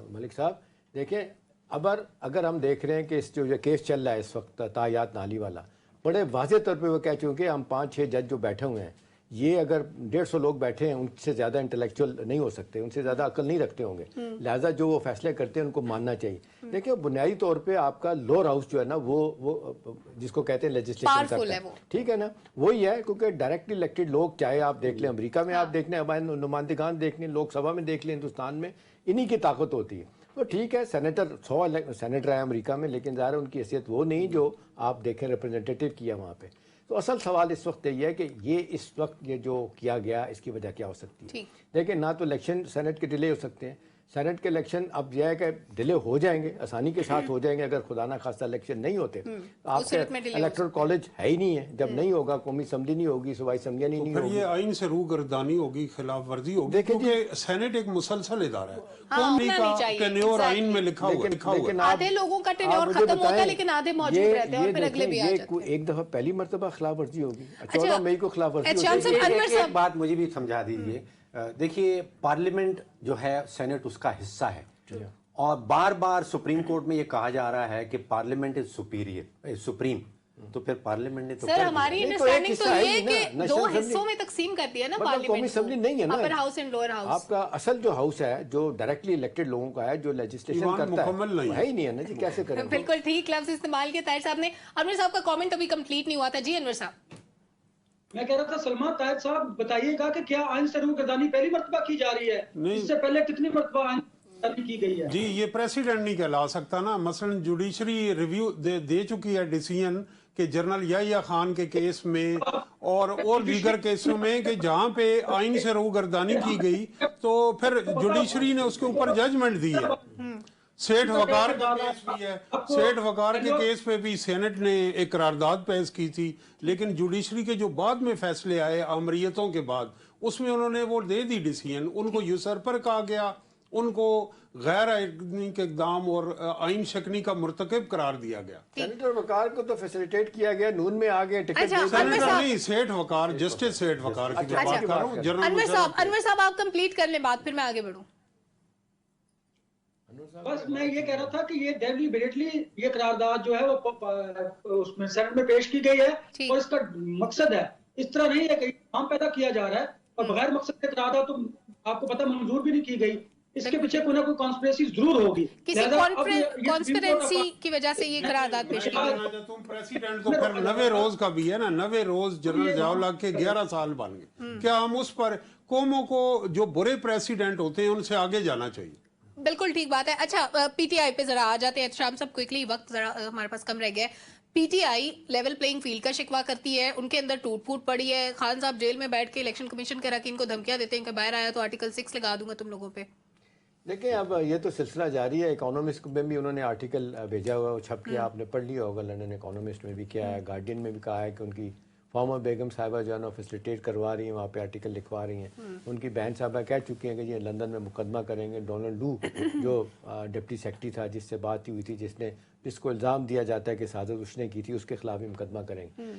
ملک صاحب دیکھیں، اگر ہم دیکھ رہے ہیں کہ اس جو کیس چل رہا ہے اس وقت تایاد نالی والا، بڑے واضح طور پہ وہ کہہ چکے ہم 5-6 جج جو بیٹھے ہوئے ہیں، یہ اگر 150 لوگ بیٹھے ہیں، ان سے زیادہ انٹلیکچوئل نہیں ہو سکتے، ان سے زیادہ عقل نہیں رکھتے ہوں گے، لہٰذا جو وہ فیصلے کرتے ہیں ان کو ماننا چاہیے. دیکھیں بنیادی طور پہ آپ کا لوور ہاؤس جو ہے نا، وہ جس کو کہتے ہیں لیجسلیشن کرتا ہے، ٹھیک ہے نا، وہی ہے. کیونکہ ڈائریکٹلی الیکٹڈ لوگ، چاہے آپ دیکھ لیں امریکہ میں، آپ دیکھ لیں ہمارے نمائندگان دیکھ لیں، لوک سبھا میں دیکھ لیں ہندوستان میں، انہی کی طاقت ہوتی ہے. تو ٹھیک ہے، سینیٹر 100 سینیٹر ہیں امریکہ میں، لیکن ظاہر ان کی حیثیت وہ نہیں جو آپ دیکھیں ریپرزنٹیٹیو کیا وہاں پہ. تو اصل سوال اس وقت یہ ہے کہ یہ اس وقت یہ جو کیا گیا اس کی وجہ کیا ہو سکتی ہے. دیکھیں، نہ تو الیکشن سینٹ کے ڈیلے ہو سکتے ہیں. سینٹ کے الیکشن اب یہ ہے کہ ڈیلے ہو جائیں گے، آسانی کے ساتھ ہو جائیں گے. اگر خدا نہ خواستہ الیکشن نہیں ہوتے، آپ کے الیکٹرل کالج ہے ہی نہیں ہے. جب نہیں ہوگا، قومی اسمبلی نہیں ہوگی، صوبائی اسمبلیاں نہیں ہوگی، یہ آئین سے روگردانی ہوگی، خلاف ورزی ہوگی. کیونکہ سینٹ ایک مسلسل ادارہ ہے، قومی کا ٹینیور آئین میں لکھا ہوا ہے. آدھے لوگوں کا ٹینیور ختم ہوتا ہے لیکن آدھے موجود رہتے ہیں اور پھر اگلے بھی آ جاتے ہیں. ایک دفعہ پہلی مرتبہ خلاف ورزی ہوگی، 14 مئی کو خلاف ورزی ہوگی. ایک بات مجھے بھی سمجھا دیجیے. دیکھیے، پارلیمنٹ جو ہے سینٹ اس کا حصہ ہے، اور بار بار سپریم کورٹ میں یہ کہا جا رہا ہے کہ پارلیمنٹ از سپیریئر، سپریم. تو پھر پارلیمنٹ نے تو سر ہماری انڈرسٹینڈنگ تو یہ ہے کہ 2 حصوں میں تقسیم کر دیا نا قومی پارلیمنٹ اسمبلی نہیں ہے نا، upper house and lower house. آپ کا اصل جو ہاؤس ہے، جو ڈائریکٹلی الیکٹڈ لوگوں کا ہے، جو لیجسلیشن کرتا ہے ہی نہیں ہے نا جی. کیسے کریں؟ بالکل ٹھیک لفظ استعمال کیا طاہر صاحب نے. انور صاحب کا کامنٹ ابھی کمپلیٹ نہیں ہوا تھا. جی انور صاحب. میں کہہ رہا تھا سلمان، طاہر صاحب بتائیے گا کہ کیا آئین سے روگردانی پہلی مرتبہ کی جا رہی ہے؟ اس سے پہلے کتنی مرتبہ آئین کی گئی ہے؟ جی، یہ پریسیڈنٹ نہیں کہلا سکتا نا. مثلا جوڈیشری ریویو دے چکی ہے ڈیسیژن کہ جنرل یحییٰ خان کے کیس میں اور دیگر کیسوں میں کہ جہاں پہ آئین سے روگردانی کی گئی تو پھر جوڈیشری نے اس کے اوپر ججمنٹ دی ہے. سیٹھ وقار کا کیس بھی ہے، سیٹھ وقار کے کیس پہ بھی سینٹ نے ایک قرارداد پیش کی تھی، لیکن جوڈیشری کے جو بعد میں فیصلے آئے آمریتوں کے بعد، اس میں انہوں نے وہ دے دی ڈیسیژن. ان کو یوسرپر کہا گیا، ان کو غیر آئینی کے اقدام اور آئین شکنی کا مرتکب قرار دیا گیا. سینیٹر وقار کو تو فیسیلیٹیٹ کیا گیا، نون میں آگے ٹکٹ سینیٹر نہیں، سیٹھ وقار، جسٹس سیٹھ وقار کی بات کر رہا ہوں. انور صاحب آپ کمپلیٹ کر لیں بات، پھر میں آگے بڑھوں. بس میں یہ کہہ رہا تھا کہ یہ ڈیلیبریٹلی یہ قرارداد جو ہے وہ اس میں سینٹ میں پیش کی گئی ہے، اور اس کا مقصد ہے، اس طرح نہیں ہے کہ کام پیدا کیا جا رہا ہے اور بغیر مقصد کے قرارداد تو آپ کو پتہ منظور بھی نہیں کی گئی. اس کے پیچھے کوئی نہ کوئی کانسپریسی ضرور ہوگی. کسی کانسپریسی کی وجہ سے یہ قرارداد پیش کی گئی. تم پریسیڈنٹ تو پھر 90 روز کا بھی ہے نا، 90 روز جنرل ضیاء الحق کے 11 سال بن گئے. کیا ہم اس پر قوموں کو جو برے پریسیڈنٹ ہوتے ہیں ان سے آگے جانا چاہیے؟ بالکل ٹھیک بات ہے. اچھا، پی ٹی آئی پہ ذرا آ جاتے ہیں. شام صاحب کوئکلی، وقت ذرا ہمارے پاس کم رہ گیا ہے. پی ٹی آئی لیول پلینگ فیلڈ کا شکوہ کرتی ہے، ان کے اندر ٹوٹ پھوٹ پڑی ہے. خان صاحب جیل میں بیٹھ کے الیکشن کمیشن کے اراکین کو دھمکیاں دیتے ہیں کہ باہر آیا تو آرٹیکل 6 لگا دوں گا تم لوگوں پہ. دیکھیں، اب یہ تو سلسلہ جاری ہے. اکانومسٹ میں بھی انہوں نے آرٹیکل بھیجا ہوا، وہ چھپ کیا، آپ نے پڑھ لیا ہوگا. لنڈن اکانومسٹ میں بھی کیا ہے، گارڈین میں بھی کہا ہے کہ ان کی فارمر بیگم صاحبہ جو ہے نا فیسیلیٹیٹ کروا رہی ہیں، وہاں پہ آرٹیکل لکھوا رہی ہیں. ان کی بہن صاحبہ کہہ چکی ہیں کہ یہ لندن میں مقدمہ کریں گے. ڈونلڈ لو جو ڈپٹی سیکرٹری تھا، جس سے بات ہوئی تھی، جس کو الزام دیا جاتا ہے کہ سازش اس نے کی تھی، اس کے خلاف بھی مقدمہ کریں گے.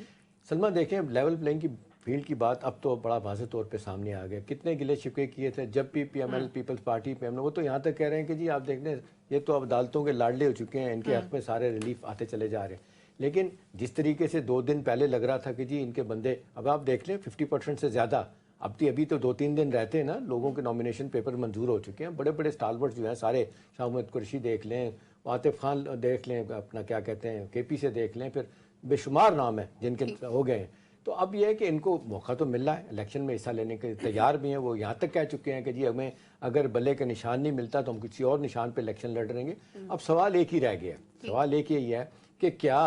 سلمہ دیکھیں، لیول پلینگ کی فیلڈ کی بات اب تو بڑا واضح طور پہ سامنے آ گیا. کتنے گلے شکوے کیے تھے جب بھی P M L Peoples Party پہ ہم نے، وہ تو یہاں تک کہہ رہے ہیں کہ جی آپ دیکھ لیں، یہ تو اب عدالتوں کے لاڈلے ہو چکے ہیں، ان کے حق میں سارے ریلیف آتے چلے جا رہے ہیں. لیکن جس طریقے سے 2 دن پہلے لگ رہا تھا کہ جی ان کے بندے، اب آپ دیکھ لیں 50% سے زیادہ، ابھی تو 2-3 دن رہتے ہیں نا، لوگوں کے نامینیشن پیپر منظور ہو چکے ہیں. بڑے بڑے اسٹالورٹ جو ہیں سارے، شاہ محمد قریشی دیکھ لیں، عاطف خان دیکھ لیں، اپنا کیا کہتے ہیں کے پی سے دیکھ لیں، پھر بے شمار نام ہیں جن کے ہو گئے ہیں. تو اب یہ ہے کہ ان کو موقع تو مل رہا ہے، الیکشن میں حصہ لینے کے تیار بھی ہیں. وہ یہاں تک کہہ چکے ہیں کہ جی ہمیں اگر بلے کا نشان نہیں ملتا تو ہم کسی اور نشان پہ الیکشن لڑ رہیں گے. اب سوال ایک ہی رہ گیا ہے، سوال ایک ہی ہے کہ کیا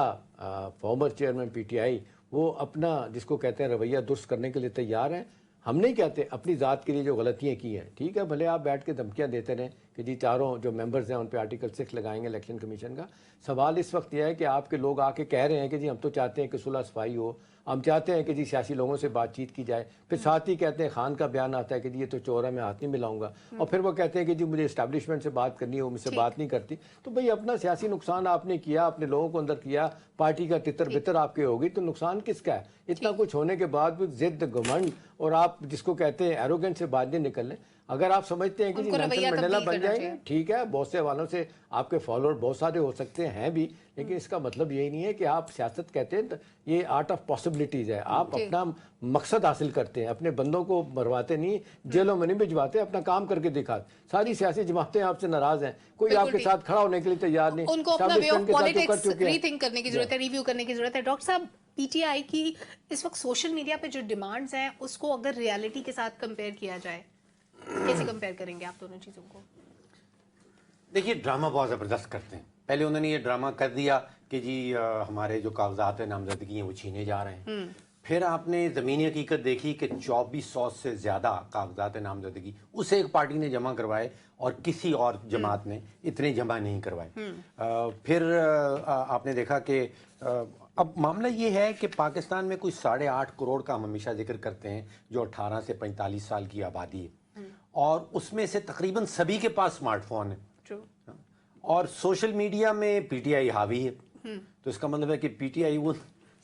former chairman P T I وہ اپنا جس کو کہتے ہیں رویہ درست کرنے کے لیے تیار ہیں. ہم نہیں کہتے اپنی ذات کے لیے جو غلطیاں کی ہیں, ٹھیک ہے, بھلے آپ بیٹھ کے دھمکیاں دیتے رہیں کہ جی چاروں جو ممبرز ہیں ان پہ آرٹیکل 6 لگائیں گے الیکشن کمیشن کا. سوال اس وقت یہ ہے کہ آپ کے لوگ آ کے کہہ رہے ہیں کہ جی ہم تو چاہتے ہیں کہ صلح صفائی ہو, ہم چاہتے ہیں کہ جی سیاسی لوگوں سے بات چیت کی جائے, پھر ساتھ ہی کہتے ہیں خان کا بیان آتا ہے کہ جی یہ تو چور ہے میں ہاتھ نہیں ملاؤں گا, اور پھر وہ کہتے ہیں کہ جی مجھے اسٹیبلشمنٹ سے بات کرنی ہے وہ مجھ سے بات نہیں کرتی. تو بھئی اپنا سیاسی نقصان آپ نے کیا, اپنے لوگوں کو اندر کیا, پارٹی کا تتر بتر آپ کے ہوگی, تو نقصان کس کا ہے؟ اتنا کچھ ہونے کے بعد بھی ضد گھمنڈ اور آپ جس کو کہتے ہیں ایروگنٹ سے بات نہیں نکلنے. اگر آپ سمجھتے ہیں کہ جی نیلسن منڈیلا بن جائیں, ٹھیک ہے, بہت سے حوالوں سے آپ کے فالوور بہت سارے ہو سکتے ہیں بھی, لیکن اس کا مطلب یہی نہیں ہے کہ آپ سیاست کہتے ہیں یہ آرٹ آف پاسبلٹیز ہے. آپ اپنا مقصد حاصل کرتے ہیں, اپنے بندوں کو مرواتے نہیں, جیلوں میں نہیں بھجواتے, اپنا کام کر کے دکھاتے. ساری سیاسی جماعتیں آپ سے ناراض ہیں, کوئی آپ کے ساتھ کھڑا ہونے کے لیے تیار نہیں. ان کو اپنا view of politics rethink کرنے کی ضرورت ہے, ریویو کرنے کی ضرورت ہے. ڈاکٹر صاحب, پی ٹی آئی کی اس وقت سوشل میڈیا پہ جو ڈیمانڈز ہیں اس کو اگر ریالٹی کے ساتھ کمپیئر کیا جائے, کیسے کمپیئر کریں گے آپ دونوں چیزوں کو؟ دیکھیے ڈرامہ بہت زبردست کرتے ہیں. پہلے انہوں نے یہ ڈرامہ کر دیا کہ جی ہمارے جو کاغذات نامزدگی ہیں وہ چھینے جا رہے ہیں. پھر آپ نے زمینی حقیقت دیکھی کہ 2400 سے زیادہ کاغذات نامزدگی اسے ایک پارٹی نے جمع کروائے اور کسی اور جماعت نے اتنے جمع نہیں کروائے. پھر آپ نے دیکھا کہ اب معاملہ یہ ہے کہ پاکستان میں کوئی 8.5 کروڑ کا ہم ہمیشہ ذکر کرتے ہیں جو 18 سے 45 سال کی آبادی ہے, اور اس میں سے تقریباً سبھی کے پاس اسمارٹ فون ہے, اور سوشل میڈیا میں پی ٹی آئی حاوی ہے. تو اس کا مطلب ہے کہ پی ٹی آئی وہ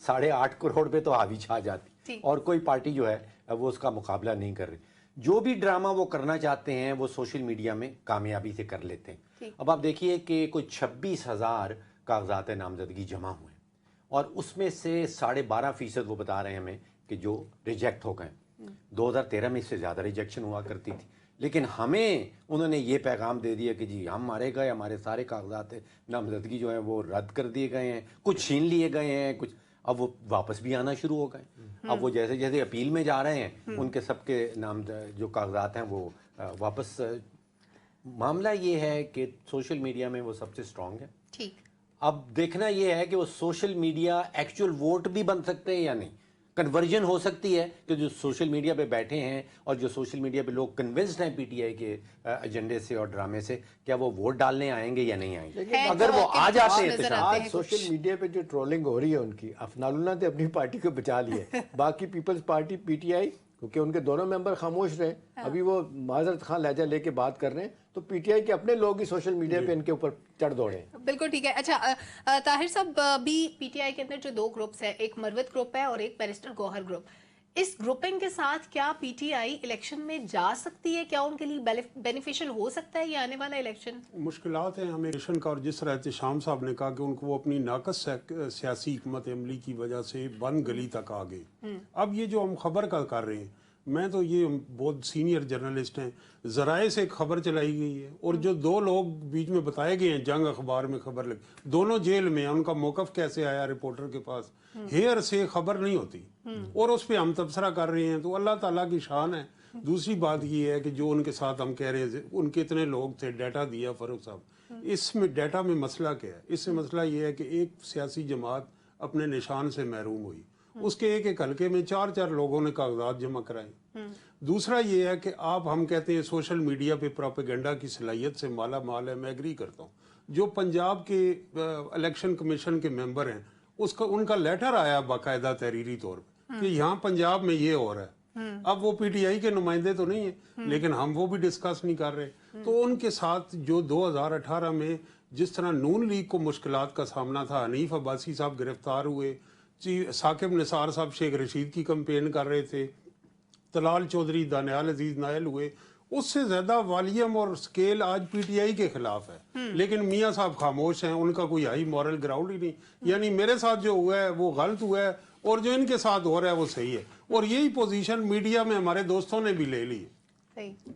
8.5 کروڑ پہ تو حاوی چھا جاتی, اور کوئی پارٹی جو ہے وہ اس کا مقابلہ نہیں کر رہی. جو بھی ڈرامہ وہ کرنا چاہتے ہیں وہ سوشل میڈیا میں کامیابی سے کر لیتے ہیں. اب آپ دیکھیے کہ کوئی 26,000 کاغذات نامزدگی جمع ہوئے, اور اس میں سے 12.5% وہ بتا رہے ہیں ہمیں کہ جو ریجیکٹ ہو گئے. 2013 میں اس سے زیادہ ریجیکشن ہوا کرتی تھی, لیکن ہمیں انہوں نے یہ پیغام دے دیا کہ جی ہم مارے گئے, ہمارے سارے کاغذات نامزدگی جو ہیں وہ رد کر دیے گئے ہیں, کچھ چھین لیے گئے ہیں, کچھ اب وہ واپس بھی آنا شروع ہو گئے. اب وہ جیسے جیسے اپیل میں جا رہے ہیں ان کے سب کے نام جو کاغذات ہیں وہ واپس. معاملہ یہ ہے کہ سوشل میڈیا میں وہ سب سے اسٹرانگ ہے. ٹھیک, اب دیکھنا یہ ہے کہ وہ سوشل میڈیا ایکچوئل ووٹ بھی بن سکتے ہیں یا نہیں. کنورژن ہو سکتی ہے کہ جو سوشل میڈیا پہ بیٹھے ہیں اور جو سوشل میڈیا پہ لوگ کنونسڈ ہیں پی ٹی آئی کے ایجنڈے سے اور ڈرامے سے, کیا وہ ووٹ ڈالنے آئیں گے یا نہیں آئیں گے. اگر وہ آ جاتے ہیں آج سوشل میڈیا پہ جو ٹرولنگ ہو رہی ہے ان کی, افنان اللہ نے اپنی پارٹی کو بچا لی ہے, باقی Peoples Party P T I کیونکہ ان کے دونوں ممبر خاموش رہے, ابھی وہ معذرت خان لہجہ لے کے بات کر رہے ہیں, تو پی ٹی آئی کے اپنے لوگ ہی سوشل میڈیا پہ ان کے اوپر چڑھ دوڑے. بالکل ٹھیک ہے. اچھا طاہر صاحب, بھی پی ٹی آئی کے اندر جو 2 گروپس ہیں, ایک مروت گروپ ہے اور ایک بیرسٹر گوہر گروپ, اس گروپنگ کے ساتھ کیا پی ٹی آئی الیکشن میں جا سکتی ہے؟ کیا ان کے لیے بینیفیشل ہو سکتا ہے یہ آنے والا الیکشن؟ مشکلات ہیں ہمیں الیکشن کا, اور جس طرح احتشام صاحب نے کہا کہ ان کو وہ اپنی ناقص سیاسی حکمت عملی کی وجہ سے بند گلی تک آ گئے. اب یہ جو ہم خبر کا کر رہے ہیں, میں تو یہ بہت سینئر جرنلسٹ ہیں, ذرائع سے ایک خبر چلائی گئی ہے, اور جو 2 لوگ بیچ میں بتائے گئے ہیں جنگ اخبار میں خبر لگ, دونوں جیل میں, ان کا موقف کیسے آیا رپورٹر کے پاس, ہیئر سے خبر نہیں ہوتی, اور اس پہ ہم تبصرہ کر رہے ہیں, تو اللہ تعالیٰ کی شان ہے. دوسری بات یہ ہے کہ جو ان کے ساتھ ہم کہہ رہے ہیں ان کے اتنے لوگ تھے, ڈیٹا دیا فاروق صاحب, اس میں ڈیٹا میں مسئلہ کیا ہے؟ اس سے مسئلہ یہ ہے کہ ایک سیاسی جماعت اپنے نشان سے محروم ہوئی, اس کے ایک حلقے میں 4 لوگوں نے کاغذات جمع کرائے. دوسرا یہ ہے کہ ہم کہتے ہیں سوشل میڈیا پہ پروپیگنڈا کی صلاحیت سے مالا مال ہے, میں ایگری کرتا ہوں. جو پنجاب کے الیکشن کمیشن کے ممبر ہیں ان کا لیٹر آیا باقاعدہ تحریری طور پہ کہ یہاں پنجاب میں یہ ہو رہا ہے. اب وہ پی ٹی آئی کے نمائندے تو نہیں ہیں, لیکن ہم وہ بھی ڈسکس نہیں کر رہے. تو ان کے ساتھ جو 2018 میں جس طرح نون لیگ کو مشکلات کا سامنا تھا, حنیف عباسی صاحب گرفتار ہوئے, ثاقب نثار صاحب شیخ رشید کی کمپین کر رہے تھے, طلال چودھری دانیال عزیز نائل ہوئے, اس سے زیادہ والیوم اور سکیل آج پی ٹی آئی کے خلاف ہے. لیکن میاں صاحب خاموش ہیں, ان کا کوئی ہائی مورل گراؤنڈ ہی نہیں. یعنی میرے ساتھ جو ہوا ہے وہ غلط ہوا ہے, اور جو ان کے ساتھ ہو رہا ہے وہ صحیح ہے, اور یہی پوزیشن میڈیا میں ہمارے دوستوں نے بھی لے لی.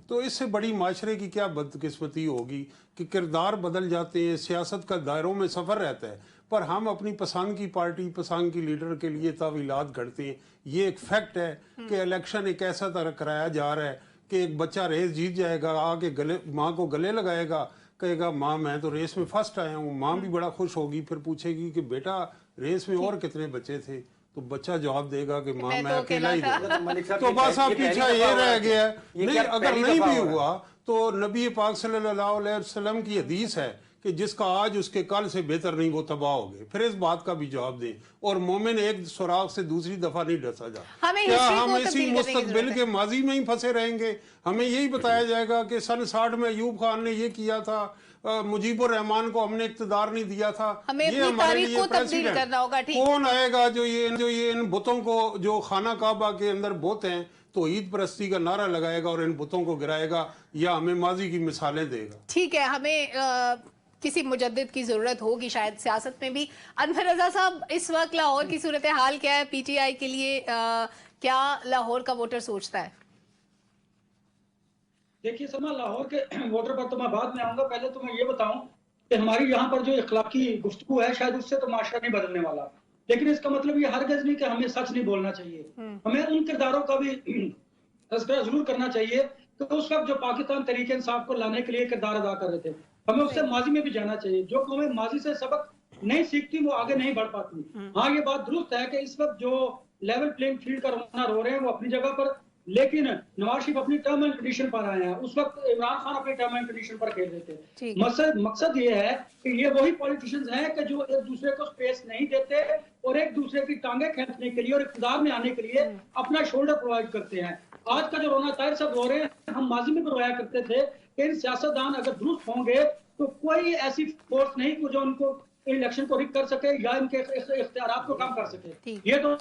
تو اس سے بڑی معاشرے کی کیا بدقسمتی ہوگی کہ کردار بدل جاتے ہیں, سیاست کا دائروں میں سفر رہتا ہے, پر ہم اپنی پسند کی پارٹی, پسند کی لیڈر کے لیے تعویلات گھڑتے ہیں. یہ ایک فیکٹ ہے کہ الیکشن ایک ایسا طرح کرایا جا رہا ہے کہ ایک بچہ ریس جیت جائے گا, آ کے ماں کو گلے لگائے گا, کہے گا ماں میں تو ریس میں فرسٹ آیا ہوں. ماں بھی بڑا خوش ہوگی, پھر پوچھے گی کہ بیٹا ریس میں اور کتنے بچے تھے, तो बच्चा जवाब देगा कि माँ मैं मैं तो अकेला ही अकेला दूंगा। मलिक साहब, तो बस आप पहली पीछा दफा ये हो रहा रह है। गया ये नहीं, क्या अगर पहली नहीं दफा भी हो रहा है? हुआ तो नबी पाक सल्लल्लाहु अलैहि वसल्लम की हदीस है कि जिसका आज उसके कल से बेहतर नहीं वो तबाह हो गए। फिर इस बात का भी जवाब दें। और मोमिन एक सुराख से दूसरी दफा नहीं डसा जाता। हमें क्या हिस्ट्री को हम इसी तब्दील करने की मुस्तकबिल जरूरत के माजी में ही फंसे रहेंगे? हमें यही बताया जाएगा कि सन 60 में अयूब खान ने ये किया था, मुजीबुर रहमान को हमने इख्तियार नहीं दिया था। हमें ये अपनी हमारे तारीख लिए को तब्दील प्रेसिडेंट करना होगा, ठीक। कौन आएगा जो ये इन बुतों को, जो खाना काबा के अंदर बुत हैं, तो ईद परस्ती का नारा लगाएगा और इन बुतों को गिराएगा या हमें माजी की मिसालें देगा? ठीक है, हमें किसी मुजद्दिद की जरूरत होगी शायद सियासत में भी। अनवर रजा साहब, इस वक्त लाहौर की सूरत हाल क्या है पीटीआई के लिए? क्या लाहौर का वोटर सोचता है? देखिए सलमा, लाहौर के वोटर पर तो मैं बाद में आऊंगा। पहले तो मैं ये बताऊं कि हमारी यहाँ पर जो इखलाकी गुफ्तगू है, शायद उससे तो माशरा नहीं बदलने वाला, लेकिन इसका मतलब ये हरगिज़ नहीं कि हमें सच नहीं बोलना चाहिए। हमें उन किरदारों का भी तज़किरा जरूर करना चाहिए कि उस वक्त जो पाकिस्तान तरीके इंसाफ को लाने के लिए किरदार अदा कर रहे थे, हमें उससे माजी में भी जाना चाहिए। जो कौमें माजी से सबक नहीं सीखती वो आगे नहीं बढ़ पाती। हाँ, ये बात दुरुस्त है कि इस वक्त जो लेवल प्लेइंग फील्ड का रोना रो रहे हैं वो अपनी जगह पर, लेकिन नवाज शरीफ अपनी टर्म एंड कंडीशन पर आए हैं। उस वक्त इमरान खान अपनी टर्म एंड कंडीशन पर खेल रहे थे। मकसद ये है कि ये वही पॉलिटिशियंस हैं कि जो एक दूसरे को स्पेस नहीं देते और एक दूसरे की टांगे खींचने के लिए और इक़्तिदार में आने के लिए अपना शोल्डर प्रोवाइड करते हैं। आज का जो रोना ताहिर साहब रो रहे हैं, हम माजी में भी रोया करते थे कि इन सियासतदान अगर दुरुस्त होंगे तो कोई ऐसी फोर्स नहीं जो उनको इलेक्शन को रिक कर सके या इनके इख्तियारात को कम कर सके। ये तो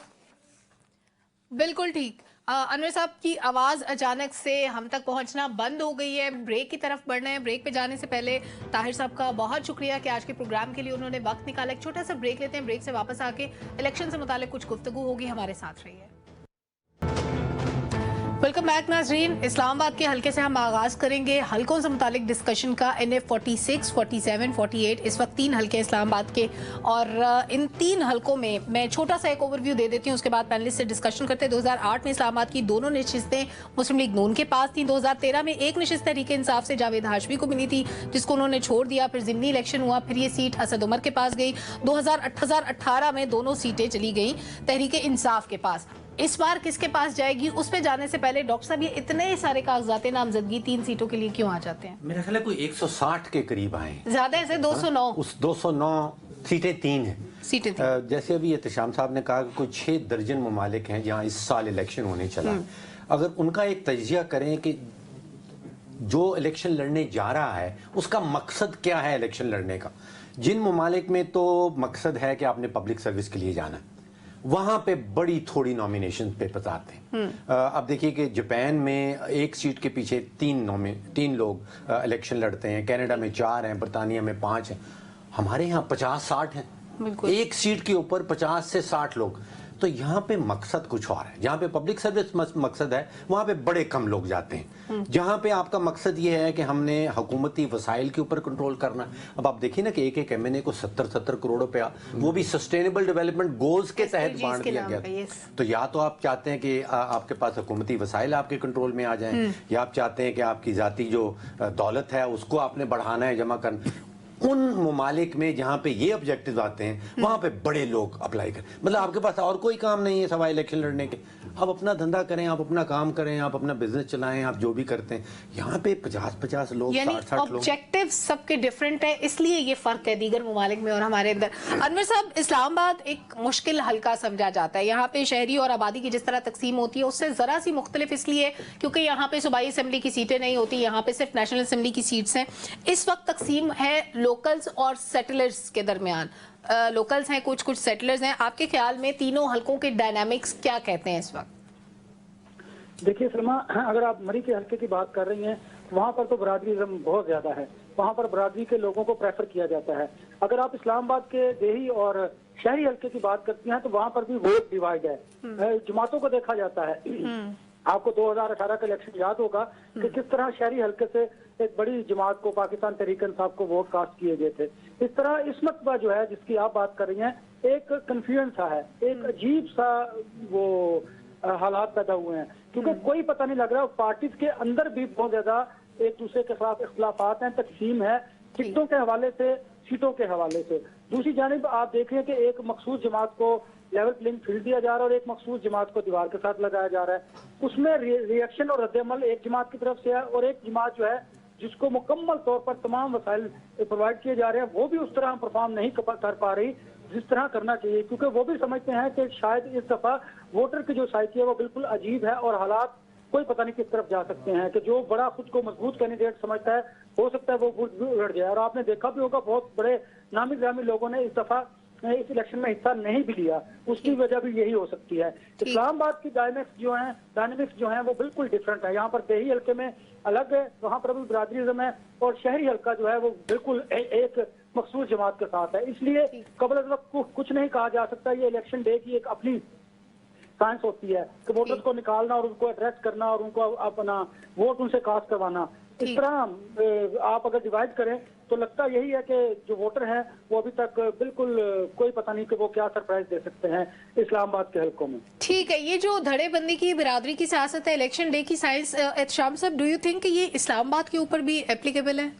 बिल्कुल ठीक। अनवर साहब की आवाज़ अचानक से हम तक पहुंचना बंद हो गई है। ब्रेक की तरफ बढ़ना है। ब्रेक पे जाने से पहले ताहिर साहब का बहुत शुक्रिया कि आज के प्रोग्राम के लिए उन्होंने वक्त निकाला। एक छोटा सा ब्रेक लेते हैं। ब्रेक से वापस आके इलेक्शन से मुतालिक कुछ गुफ्तगू होगी। हमारे साथ रहिए। वेलकम बैक नाजरीन। इस्लामाबाद के हलके से हम आगाज करेंगे हलकों से मुतालिक डिस्कशन का। NF 46, 47, 48 इस वक्त 3 हलके इस्लामाबाद के, और इन 3 हलकों में मैं छोटा सा एक ओवरव्यू दे देती हूँ, उसके बाद पैनलिस्ट से डिस्कशन करते हैं। 2008 में इस्लामाबाद की दोनों नशिस्तें मुस्लिम लीग नून के पास थी। 2013 में एक नशिस्त तहरीक इंसाफ से जावेद हाशमी को मिली थी जिसको उन्होंने छोड़ दिया। फिर ज़िमनी इलेक्शन हुआ, फिर ये सीट असद उमर के पास गई। 2018 में दोनों सीटें चली गई तहरीक इंसाफ के पास। इस बार किसके पास जाएगी उस पे जाने से पहले डॉक्टर साहब, ये इतने सारे कागजात नामजदगी 3 सीटों के लिए क्यों आ जाते हैं? मेरा ख्याल है कोई 160 के करीब आए। ज्यादा ऐसे 209 उस 209 सीटें 3 हैं। सीटें थी। जैसे अभी एहतशाम साहब ने कहा कि कोई 6 दर्जन ममालिक हैं जहाँ इस साल इलेक्शन होने चला है। अगर उनका एक तजिया करें कि जो इलेक्शन लड़ने जा रहा है उसका मकसद क्या है इलेक्शन लड़ने का। जिन ममालिक में तो मकसद है कि आपने पब्लिक सर्विस के लिए जाना है, वहां पे बड़ी थोड़ी नॉमिनेशन पेपर्स आते हैं। अब देखिए कि जापान में 1 सीट के पीछे 3 लोग इलेक्शन लड़ते हैं। कनाडा में 4 हैं, बरतानिया में 5 हैं। हमारे यहाँ 50-60 हैं। 1 सीट के ऊपर 50 से 60 लोग। तो यहाँ पे मकसद कुछ और है। जहाँ पे पब्लिक सर्विस मकसद है वहाँ पे बड़े कम लोग जाते हैं। जहाँ पे आपका मकसद ये है कि हमने हुकूमती वसाइल के ऊपर कंट्रोल करना। अब आप देखिए ना कि एक MNA को 70-70 करोड़ रुपया, वो भी सस्टेनेबल डेवलपमेंट गोल्स के तहत बांट दिया गया। तो या तो आप चाहते हैं कि आपके पास हुकूमती वसाइल आपके कंट्रोल में आ जाएं, या आप चाहते हैं कि आपकी जाती जो दौलत है उसको आपने बढ़ाना है, जमा करना। उन ममालिक में जहाँ पे ये ऑब्जेक्टिव आते हैं वहाँ पे बड़े लोग अप्लाई करें। मतलब आपके पास और कोई काम नहीं है सवाई इलेक्शन लड़ने के। आप अपना धंधा करें, आप अपना काम करें, आप अपना बिजनेस चलाएं, आप जो भी करते हैं। यहाँ पे 50-50 लोग, 60-60 लोग। ऑब्जेक्टिव सबके डिफरेंट है, इसलिए ये फर्क है दीगर ममालिक में और हमारे अंदर। अनवर साहब, इस्लामाबाद एक मुश्किल हल्का समझा जाता है। यहाँ पे शहरी और आबादी की जिस तरह तकसीम होती है उससे जरा सी मुख्तलिफ इसलिए क्योंकि यहाँ पे सूबाई असेंबली की सीटें नहीं होती, यहाँ पे सिर्फ नेशनल असेंबली की सीट्स हैं। इस वक्त तकसीम है लोकल्स और सेटलर्स के दरमियान। लोकल्स हैं कुछ, सेटलर्स हैं। आपके ख्याल में तीनों हलकों के डायनामिक्स क्या कहते हैं इस वक्त? देखिए सलमा, अगर आप मरी के हल्के की बात कर रही हैं, वहाँ पर तो बरादरीज़म बहुत ज्यादा है। वहाँ पर बरादरी के लोगों को प्रेफर किया जाता है। अगर आप इस्लामाबाद के देही और शहरी हल्के की बात करती हैं तो वहाँ पर भी वोट डिवाइड है। जमातों को देखा जाता है। आपको 2018 का इलेक्शन याद होगा कि किस तरह शहरी हल्के से एक बड़ी जमात को, पाकिस्तान तहरीक इंसाफ को वोट कास्ट किए गए थे। इस तरह इस मरतबा जो है जिसकी आप बात कर रही हैं, एक कन्फ्यूजन सा है, एक अजीब सा वो हालात पैदा हुए हैं क्योंकि कोई पता नहीं लग रहा। पार्टीज के अंदर भी बहुत ज्यादा एक दूसरे के खिलाफ इख्तिलाफात हैं, तकसीम है टिकटों के हवाले से, सीटों के हवाले से। दूसरी जानिब आप देख रहे हैं कि एक मखसूस जमात को लेवल प्लेइंग फील्ड दिया जा रहा है और एक मखसूस जमात को दीवार के साथ लगाया जा रहा है। उसमें रिएक्शन और रद्द-ए-अमल एक जमात की तरफ से है और एक जमात जो है जिसको मुकम्मल तौर पर तमाम वसाइल प्रोवाइड किए जा रहे हैं, वो भी उस तरह परफॉर्म नहीं कर पा रही जिस तरह करना चाहिए, क्योंकि वो भी समझते हैं कि शायद इस दफा वोटर की जो साइकी है वो बिल्कुल अजीब है और हालात कोई पता नहीं किस तरफ जा सकते हैं कि जो बड़ा खुद को मजबूत कैंडिडेट समझता है हो सकता है वो उड़ जाए। और आपने देखा भी होगा बहुत बड़े नामी ग्रामी लोगों ने इस दफा इस इलेक्शन में हिस्सा नहीं भी लिया, उसकी वजह भी यही हो सकती है। इस्लामाबाद की डायनेमिक्स जो हैं वो बिल्कुल डिफरेंट है। यहाँ पर देही हल्के में अलग है, वहाँ पर भी बरादरीज़म है और शहरी हल्का जो है वो बिल्कुल एक मखसूस जमात के साथ है। इसलिए कबल वक्त कुछ नहीं कहा जा सकता। ये इलेक्शन डे की एक अपनी साइंस होती है कि वोटर्स को निकालना और उनको एड्रेस करना और उनको अपना वोट उनसे कास्ट करवाना। इस तरह आप अगर डिवाइड करें तो लगता यही है कि जो वोटर हैं वो अभी तक बिल्कुल कोई पता नहीं कि वो क्या सरप्राइज दे सकते हैं इस्लामाबाद के हलकों में। ठीक है, ये जो धड़ेबंदी की बिरादरी की सियासत है, इलेक्शन डे की साइंस, एहतशाम साहब, डू यू थिंक ये इस्लामाबाद के ऊपर भी एप्लीकेबल है?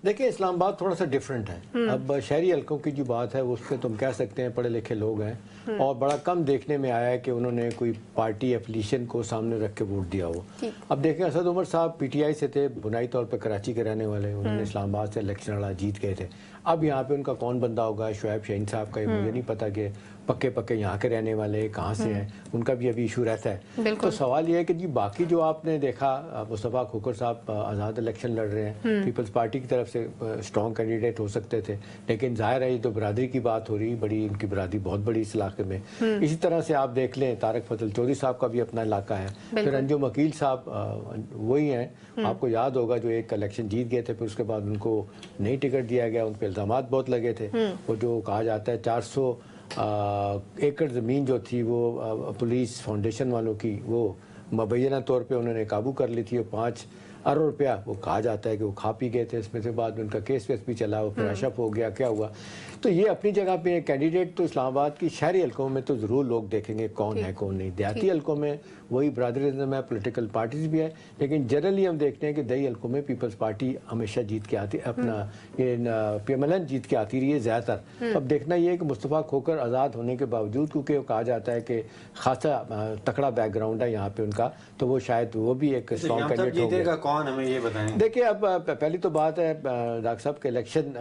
देखिए, इस्लामाबाद थोड़ा सा डिफरेंट है। अब शहरी हलकों की जो बात है उस पर तुम कह सकते हैं पढ़े लिखे लोग हैं और बड़ा कम देखने में आया है कि उन्होंने कोई पार्टी एफिलिएशन को सामने रख के वोट दिया हो। अब देखें, असद उमर साहब पीटीआई से थे, बुनियादी तौर पर कराची के रहने वाले, उन्होंने इस्लामाबाद से इलेक्शन लड़ा, जीत गए थे। अब यहाँ पे उनका कौन बंदा होगा, शुएब शाहीन साहब का, मुझे नहीं पता कि पक्के यहाँ के रहने वाले कहाँ से हैं, उनका भी अभी इशू रहता है। तो सवाल यह है कि जी बाकी जो आपने देखा, मुस्तफ़ा खोखर साहब आज़ाद इलेक्शन लड़ रहे हैं, पीपल्स पार्टी की तरफ से स्ट्रॉन्ग कैंडिडेट हो सकते थे, लेकिन जाहिर है ये तो बरादरी की बात हो रही, बड़ी इनकी बरादरी बहुत बड़ी इस इलाके में। इसी तरह से आप देख लें, तारक फजल चौधरी साहब का भी अपना इलाका है, फिर अंजुम वकील साहब वही हैं, आपको याद होगा, जो एक इलेक्शन जीत गए थे, फिर उसके बाद उनको नहीं टिकट दिया गया, उन पर इल्ज़ाम बहुत लगे थे। वो जो कहा जाता है 400 एकड़ ज़मीन जो थी वो पुलिस फाउंडेशन वालों की, वो मुबैना तौर पे उन्होंने काबू कर ली थी, और 5 अरब रुपया वो कहा जाता है कि वो खा पी गए थे। इसमें से बाद में उनका केस वेस भी चला, वो फिर अशफ हो गया, क्या हुआ। तो ये अपनी जगह पे कैंडिडेट तो इस्लामाबाद की शहरी हलकों में तो ज़रूर लोग देखेंगे कौन है कौन नहीं, देहाती हलकों में वही बरादरीज़म है, पॉलिटिकल पार्टीज भी है, लेकिन जनरली हम देखते हैं कि दही हलकों में पीपल्स पार्टी हमेशा जीत के आती, अपना ये PMLN जीत के आती रही है ज़्यादातर। अब देखना ये है कि मुस्तफ़ा खोखर आज़ाद होने के बावजूद, क्योंकि कहा जाता है कि खासा तकड़ा बैकग्राउंड है यहाँ पे उनका, तो वो शायद वो भी एक स्ट्रॉन्ग कैंडिडेट हो गया। कौन, हमें ये बताएं। देखिए, अब पहली तो बात है डॉक्टर साहब के इलेक्शन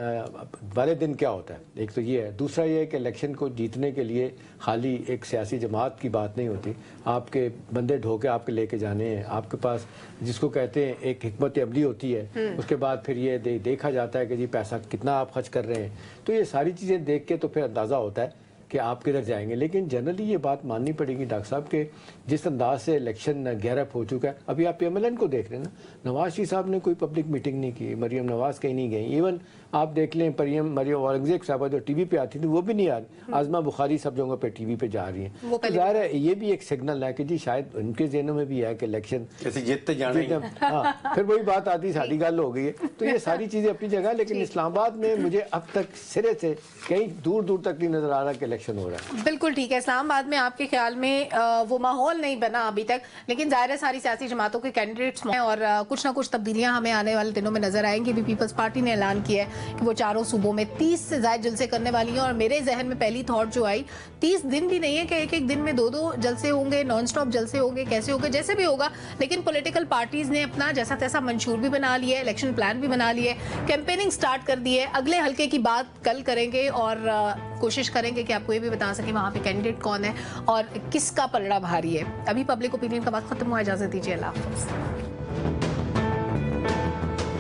वाले दिन क्या होता है, एक तो ये है। दूसरा ये है कि इलेक्शन को जीतने के लिए खाली एक सियासी जमात की बात नहीं होती, आपके बंदे ढो के आपके लेके जाने हैं, आपके पास जिसको कहते हैं एक हिकमत अमली होती है, उसके बाद फिर ये देखा जाता है कि जी पैसा कितना आप खर्च कर रहे हैं। तो ये सारी चीज़ें देख के तो फिर अंदाज़ा होता है कि आप किधर जाएंगे। लेकिन जनरली ये बात माननी पड़ेगी डॉक्टर साहब के जिस अंदाज से इलेक्शन गैरअप हो चुका है। अभी आप PMLN को देख रहे हैं ना, नवाज शरीफ साहब ने कोई पब्लिक मीटिंग नहीं की, मरियम नवाज कहीं नहीं गई, इवन आप देख लें मरियम औरंगजेब साहब जो टीवी पे आती थी वो भी नहीं आ रही, आजमा बुखारी सब जगह पे टीवी पे जा रही हैं। तो ज़ाहिर है ये भी एक सिग्नल है कि जी शायद उनके ज़हनों में भी है कि इलेक्शन जीतते जाना। हाँ, फिर वही बात आती, सारी गल हो गई है। तो ये सारी चीज़ें अपनी जगह, लेकिन इस्लामाबाद में मुझे अब तक सिरे से कहीं दूर दूर तक नहीं नजर आ रहा कि इलेक्शन हो रहा है। बिल्कुल ठीक है, इस्लामाबाद में आपके ख्याल में वो माहौल नहीं बना अभी तक, लेकिन जाहिर है सारी सियासी जमातों के कैंडिडेट्स हैं और कुछ ना कुछ तब्दीलियां हमें आने वाले दिनों में नजर आएंगी। भी पीपल्स पार्टी ने ऐलान किया है कि वो चारों सूबों में 30 से ज्यादा जलसे करने वाली है, और मेरे जहन में पहली थॉट जो आई, 30 दिन भी नहीं है कि एक एक दिन में 2-2 जलसे होंगे, नॉन स्टॉप जलसे होंगे, कैसे होंगे, जैसे भी होगा। लेकिन पॉलिटिकल पार्टीज ने अपना जैसा तैसा मंशूर भी बना लिया है, इलेक्शन प्लान भी बना लिया है, कैंपेनिंग स्टार्ट कर दी है। अगले हल्के की बात कल करेंगे और कोशिश करेंगे कि आपको ये भी बता सकें वहाँ पे कैंडिडेट कौन है और किसका पलड़ा भारी है। अभी पब्लिक ओपिनियन का वक्त खत्म हुआ, इजाजत दीजिए, अल्लाह हाफ़िज़।